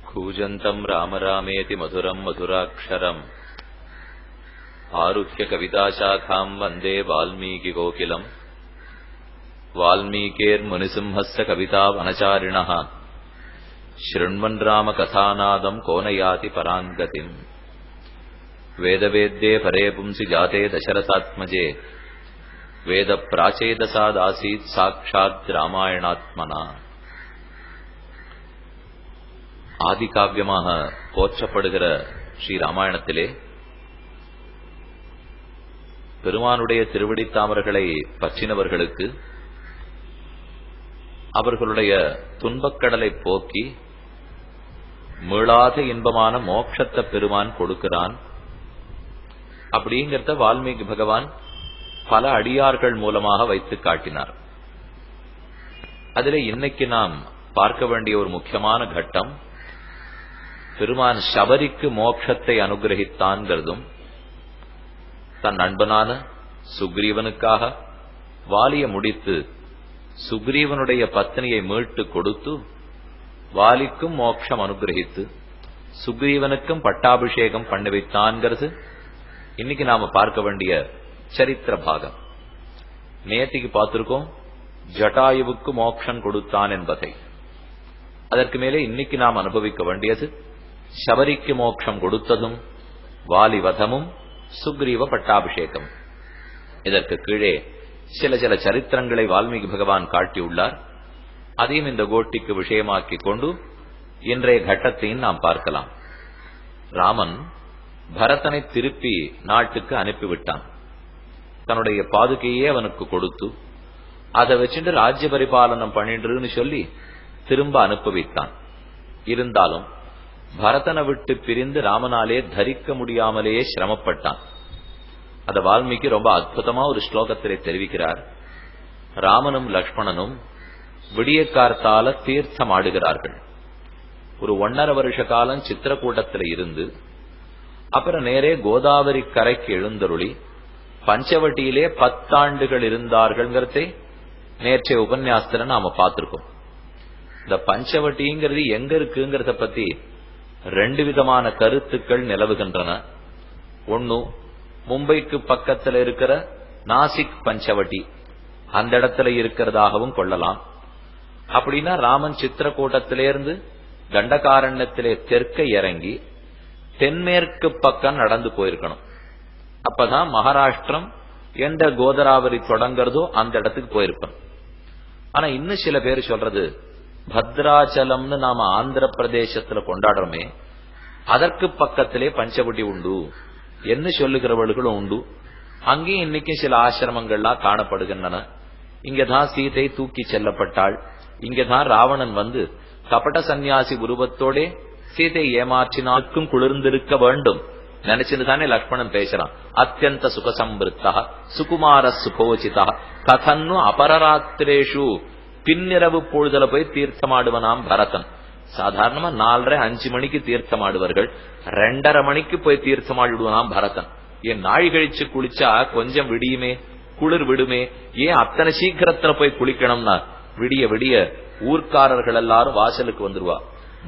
कूजन्तम् राम रामेति मधुरम् मधुराक्षरम् आरुह्य कविताशाखाम् वन्दे वाल्मीकिकोकिलम् वाल्मीकेर्मुनिसिंहस्य कवितावनचारिणः शृण्वन् रामकथानादम् को न याति पराम् गतिम् वेदवेद्ये परे पुंसि जाते दशरथात्मजे वेदप्राचेदसादासीत् साक्षात् रामायणात्मना ஆதிகாவியமாக போற்றப்படுகிற ஸ்ரீராமாயணத்திலே பெருமானுடைய திருவடித்தாமர்களை பற்றினவர்களுக்கு அவர்களுடைய துன்பக்கடலை போக்கி மீளாத இன்பமான மோட்சத்தை பெருமான் கொடுக்கிறான். அப்படிங்கிறத வால்மீகி பகவான் பல அடியார்கள் மூலமாக வைத்து காட்டினார். அதிலே இன்னைக்கு நாம் பார்க்க வேண்டிய ஒரு முக்கியமான கட்டம், பெருமான் சபரிக்கு மோட்சத்தை அனுகிரகித்தான்கிறதும் தன் நண்பனான சுக்ரீவனுக்காக வாலிய முடித்து சுக்ரீவனுடைய பத்னியை மீட்டு கொடுத்து வாலிக்கும் மோட்சம் அனுகிரகித்து சுக்ரீவனுக்கும் பட்டாபிஷேகம் பண்ணி வைத்தான்கிறது இன்னைக்கு நாம பார்க்க வேண்டிய சரித்திர பாகம். நேத்திக்கு பார்த்திருக்கோம் ஜட்டாயுவுக்கு மோட்சம் கொடுத்தான் என்பதை. அதற்கு மேலே இன்னைக்கு நாம் அனுபவிக்க வேண்டியது சபரிக்கு மோட்சம் கொடுத்ததும் வாலிவதமும் சுக்ரீவ பட்டாபிஷேகம். இதற்கு கீழே சில சரித்திரங்களை வால்மீகி பகவான் காட்டியுள்ளார். அதையும் இந்த கோட்டிக்கு விஷயமாக்கிக் கொண்டு இன்றைய கட்டத்தையும் நாம் பார்க்கலாம். ராமன் பரதனை திருப்பி நாட்டுக்கு அனுப்பிவிட்டான். தன்னுடைய பாதுகையே அவனுக்கு கொடுத்து அதை வச்சுட்டு ராஜ்ய பரிபாலனம் பண்ணிடுன்னு சொல்லி திரும்ப அனுப்பி வைத்தான். இருந்தாலும் பரதனை விட்டு பிரிந்து ராமனாலே தரிக்க முடியாமலேயே சிரமப்பட்டான். அத வால்மீகி ரொம்ப அற்புதமா ஒரு ஸ்லோகத்திலே தெரிவிக்கிறார். ராமனும் லக்ஷ்மணனும் விடிய கார்த்தால தீர்த்தம் ஆடுகிறார்கள். ஒரு 1.5 வருஷ காலம் சித்திரக்கூட்டத்தில் இருந்து அப்புறம் நேரே கோதாவரி கரைக்கு எழுந்தருளி பஞ்சவட்டியிலே 10 ஆண்டுகள் இருந்தார்கள்ங்கிறதை நேற்றைய உபன்யாசத்துல நாம பார்த்திருக்கோம். இந்த பஞ்சவட்டிங்கிறது எங்க இருக்குங்கிறத பத்தி 2 விதமான கருத்துக்கள் நிலவுகின்றன. ஒன்னு, மும்பைக்கு பக்கத்தில் இருக்கிற நாசிக் பஞ்சவட்டி, அந்த இடத்துல இருக்கிறதாகவும் கொள்ளலாம். அப்படின்னா ராமன் சித்திரக்கூட்டத்திலிருந்து தண்டகாரண்யத்திலே தெற்க இறங்கி தென்மேற்கு பக்கம் நடந்து போயிருக்கணும். அப்பதான் மகாராஷ்டிரம் எந்த கோதாவரி தொடங்குறதோ அந்த இடத்துக்கு போயிருக்கணும். ஆனா இன்னும் சில பேர் சொல்றது பத்ராச்சலம்னு நாம ஆந்திர பிரதேசத்துல கொண்டாடுறோமே, அதற்கு பக்கத்திலே பஞ்சவட்டி உண்டு என்று சொல்லுகிறவர்களும் உண்டு. அங்கேயும் இன்னைக்கு சில ஆசிரமங்கள்லாம் காணப்படுகின்றன. இங்கதான் சீதை தூக்கி செல்லப்பட்டாள், இங்கதான் ராவணன் வந்து கபட சந்நியாசி உருவத்தோட சீதை ஏமாற்றினாக்கும் குளிர்ந்திருக்க வேண்டும் நினைச்சுன்னு தானே லக்ஷ்மணன் பேசுறான். அத்தியந்த சுகசம்பிருத்தா சுகுமார சுகோசிதா கதன்னு அபரராத்திரேஷு, பின்னிரவு பொழுதுல போய் தீர்த்தமாடுவனாம் பரதன். சாதாரணமா 4:30-5 மணிக்கு தீர்த்தமாடுவார்கள், 2:30 மணிக்கு போய் தீர்த்தமாடுவானாம் பரதன். ஏன் நாழி கழிச்சு குளிச்சா கொஞ்சம் விடியுமே, குளிர் விடுமே, ஏன் அத்தனை சீக்கிரத்துல போய் குளிக்கணும்னா விடிய விடிய ஊர்க்காரர்கள் எல்லாரும் வாசலுக்கு வந்துருவா.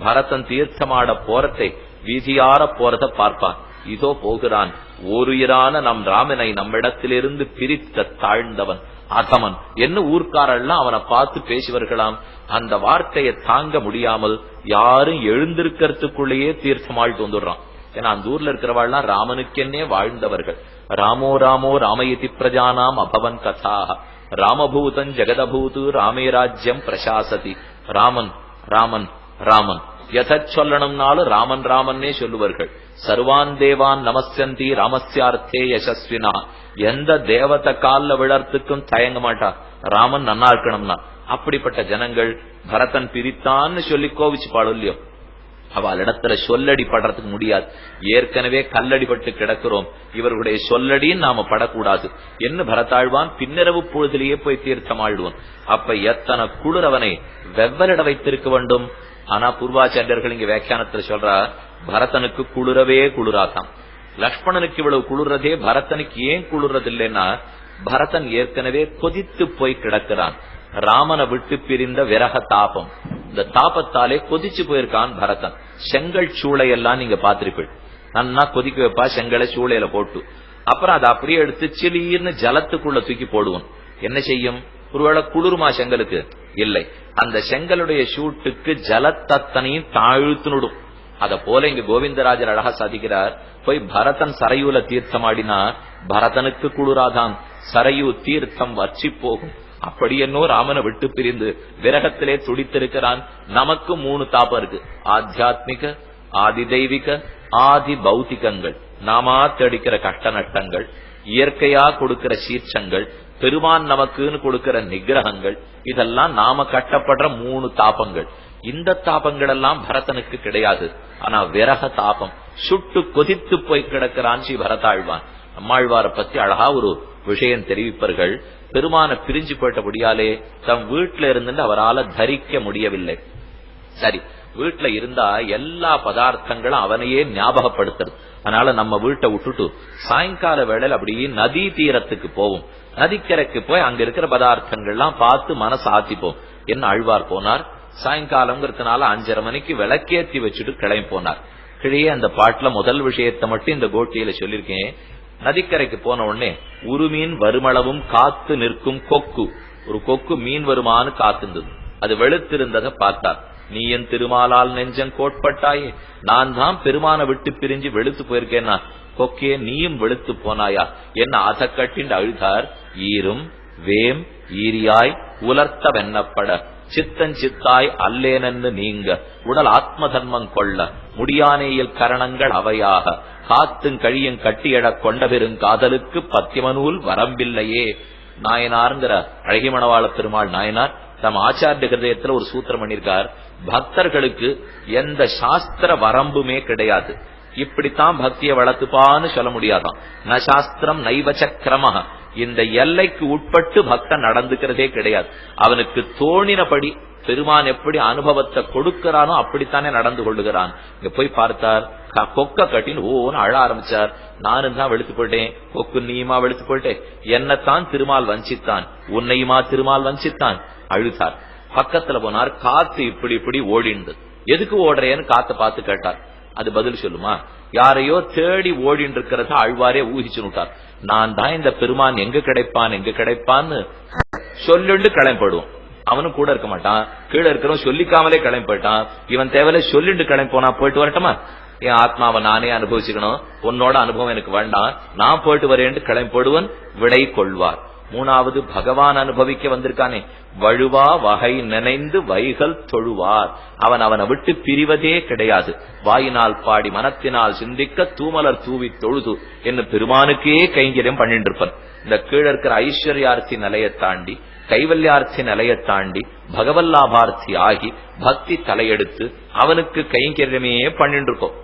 பரதன் தீர்த்தமாட போறதை வீதியார போறத பார்ப்பான். இதோ போகிறான் ஓருயிரான நம் ராமனை நம்மிடத்திலிருந்து பிரித்த தாழ்ந்தவன் அதமன் என்ன ஊர்க்காரெல்லாம் அவனை பார்த்து பேசுவார்களாம். அந்த வார்த்தையை தாங்க முடியாமல் யாரும் எழுந்திருக்கிறதுக்குள்ளேயே தீர்த்தமாழ்த்து வந்துடுறான். ஏன்னா அந்த ஊர்ல இருக்கிறவாள்லாம் ராமனுக்கென்னே வாழ்ந்தவர்கள். ராமோ ராமோ ராமயதி பிரஜானாம் அபவன் கதாக ராமபூதன் ஜெகதபூது ராமே ராஜ்யம் பிரசாசதி. ராமன் ராமன் ராமன் எதை சொல்லணும்னாலும் ராமன் ராமன்னே சொல்லுவார்கள். சர்வான் தேவான் நமஸ்யந்தி ராமஸ்யார்த்தே யசஸ்வினா. எந்த தேவத்தை கால்ல விழறதுக்கும் தயங்க மாட்டா, ராமன் நன்னா இருக்கணும்னா. அப்படிப்பட்ட ஜனங்கள் பரதன் பிரித்தான்னு சொல்லி கோவிச்சு பாடலையோ, அவள் இடத்துல சொல்லடி படுறதுக்கு முடியாது. ஏற்கனவே கல்லடிபட்டு கிடக்கிறோம், இவர்களுடைய சொல்லடின்னு நாம படக்கூடாது என்ன பரதாழ்வான் பின்னிரவு பொழுதிலேயே போய் தீர்த்தமாழ்வான். அப்ப எத்தனை குளிர் அவனை வெவ்வரிட வைத்திருக்க வேண்டும். ஆனா பூர்வாச்சாரியர்கள் இங்க வியாக்கியானத்துல சொல்றா, பரதனுக்கு குளிரவே குளிராதான். லக்ஷ்மணனுக்கு இவ்வளவு குளிர்றதே பரதனுக்கு ஏன் குளிர்றதில்லைன்னா, பரதன் ஏற்கனவே கொதித்து போய் கிடக்கிறான். ராமனை விட்டு பிரிந்த விரக தாபம். இந்த இந்த தாபத்தாலே கொதிச்சு போயிருக்கான் பரதன். செங்கல் சூளையெல்லாம் நீங்க பாத்திருப்பீள். நன்னா கொதிக்க வைப்பா செங்கலை சூளையில போட்டு, அப்புறம் அதை அப்படியே எடுத்து சிலீர்னு ஜலத்துக்குள்ள தூக்கி போடுவோம். என்ன செய்யும்? ஒருவேளை குளிர்மா செங்கலுக்கு? இல்லை, அந்த செங்கலுடைய சூட்டுக்கு ஜலத்தத்தனையும் தாழ்த்துனுடும். அத போல இங்க கோவிந்தராஜர் அழகா சாதிக்கிறார். போய் பரதன் சரையூல தீர்த்தமாடினா பரதனுக்கு குளிராதான், சரையூ தீர்த்தம் வற்றி போகும். அப்படி என்னோ ராமனை விட்டு பிரிந்து விரகத்திலே துடித்திருக்கிறான். நமக்கு 3 தாபம் இருக்கு: ஆத்தியாத்மிக, ஆதி தெய்வீக, ஆதி பௌத்திகங்கள். நாமா தேடிக்கிற கஷ்ட நஷ்டங்கள், இயற்கையா கொடுக்கிற சீர்ச்சங்கள், பெருமான் நமக்குன்னு கொடுக்கிற நிகிரகங்கள், இதெல்லாம் நாம கட்டப்படுற 3 தாபங்கள். இந்த தாபங்கள் எல்லாம் பரதனுக்கு கிடையாது. ஆனா விரக தாபம் சுட்டு கொதித்து போய் கிடக்கிறான் ஸ்ரீ பரதாழ்வான். நம்மாழ்வார பத்தி அழகா ஒரு விஷயம் தெரிவிப்பார்கள். பெருமான பிரிஞ்சு போயிட்டபடியாலே தம் வீட்டுல இருந்து அவரால் தரிக்க முடியவில்லை. சரி, வீட்டுல இருந்தா எல்லா பதார்த்தங்களும் அவனையே ஞாபகப்படுத்துறது. அதனால நம்ம வீட்டை விட்டுட்டு சாயங்கால வேளையில அப்படியே நதி தீரத்துக்கு போவோம். நதிக்கரைக்கு போய் அங்க இருக்கிற பதார்த்தங்கள்லாம் பார்த்து மனசு ஆத்திப்போம். என்ன ஆழ்வார் போனார், சாயங்காலம்ங்கிறதுனால 5:30 மணிக்கு விளக்கேற்றி வச்சுட்டு கிளம்பி போனார். கிழியே அந்த பாட்டுல முதல் விஷயத்தை மட்டும் இந்த கோட்டியில சொல்லிருக்கேன். நதிக்கரைக்கு போன உடனே உருமீன் வருமளவும் காத்து நிற்கும் கொக்கு, ஒரு கொக்கு மீன் வருமானு காத்துந்தது. அது வெளுத்திருந்ததை பார்த்தார். நீ என் திருமாலால் நெஞ்சம் கோட்பட்டாயே, நான் தான் பெருமான விட்டு பிரிஞ்சு வெளுத்து போயிருக்கேன்னா, கொக்கே நீயும் வெளுத்து போனாயா என்ன அத கட்டிண்டு அழுதார். ஈரும் வேம் ஈரியாய் உலர்த்த வெண்ணப்பட சித்தஞ்சித்தாய் அல்லேனன்னு நீங்க உடல் ஆத்ம தர்மம் கொள்ள முடியானேயில் கரணங்கள் அவையாக காத்தும் கழியும் கட்டியடக் கொண்ட பெருங்காதலுக்கு பத்தியமனூல் வரம்பில்லையே. நாயனார்ங்கிற அழகிமணவாள பெருமாள் நாயனார் தம் ஆச்சாரிய ஹிருதயத்துல ஒரு சூத்திரம் பண்ணிருக்கார். பக்தர்களுக்கு எந்த சாஸ்திர வரம்புமே கிடையாது. இப்படித்தான் பக்தியை வளர்த்துப்பான்னு சொல்ல முடியாதான். ந சாஸ்திரம் நைவச்சக்கிரம, இந்த எல்லைக்கு உட்பட்டு பக்தன் நடந்துக்கிறதே கிடையாது. அவனுக்கு தோணினபடி பெருமான் எப்படி அனுபவத்தை கொடுக்கிறானோ அப்படித்தானே நடந்து கொள்ளுகிறான். இங்க போய் பார்த்தார், கொக்க கட்டின்னு ஓன்னு அழ ஆரம்பிச்சார். நானும் தான் வெளுத்து போயிட்டேன், கொக்கு நீயுமா வெளுத்து போயிட்டேன், என்னத்தான் திருமால் வஞ்சித்தான், உன்னையுமா திருமால் வஞ்சித்தான், அழுதார். பக்கத்துல போனார், காத்து இப்படி இப்படி ஓடிந்து. எதுக்கு ஓடுறேன்னு காத்த பார்த்து கேட்டார். அது பதில் சொல்லுமா? யாரையோ தேடி ஓடின்னு இருக்கிறத ஆழ்வாரே ஊகிச்சு விட்டார். நான் தான் இந்த பெருமான் எங்க கிடைப்பான் எங்க கிடைப்பான்னு சொல்லிண்டு கிளம்பிடுவோம். அவனும் கூட இருக்க மாட்டான், கீழே இருக்கிறவன் சொல்லிக்காமலே கிளம்பி போயிட்டான். இவன் தேவையில்ல சொல்லிண்டு கிளம்பி போனா போயிட்டு வரட்டுமா? என் ஆத்மாவை நானே அனுபவிச்சுக்கணும், உன்னோட அனுபவம் எனக்கு வேண்டாம், நான் போயிட்டு வரேன் கிளம்பி போடுவன் விடை கொள்வார். 3வது பகவான் அனுபவிக்க வந்திருக்கானே, வழுவா வகை நினைந்து வைகள் தொழுவார். அவனை விட்டு பிரிவதே கிடையாது. வாயினால் பாடி மனத்தினால் சிந்திக்க தூமலர் தூவி தொழுது என்று பெருமானுக்கே கைங்கரியம் பண்ணிட்டு இருப்பன். இந்த கீழே இருக்கிற ஐஸ்வர்யார்த்தி நிலையை தாண்டி கைவல்யார்த்தி நிலையை தாண்டி பகவல்லாபார்த்தி ஆகி பக்தி தலையெடுத்து அவனுக்கு கைங்கரியமே பண்ணிட்டு இருக்கோம்.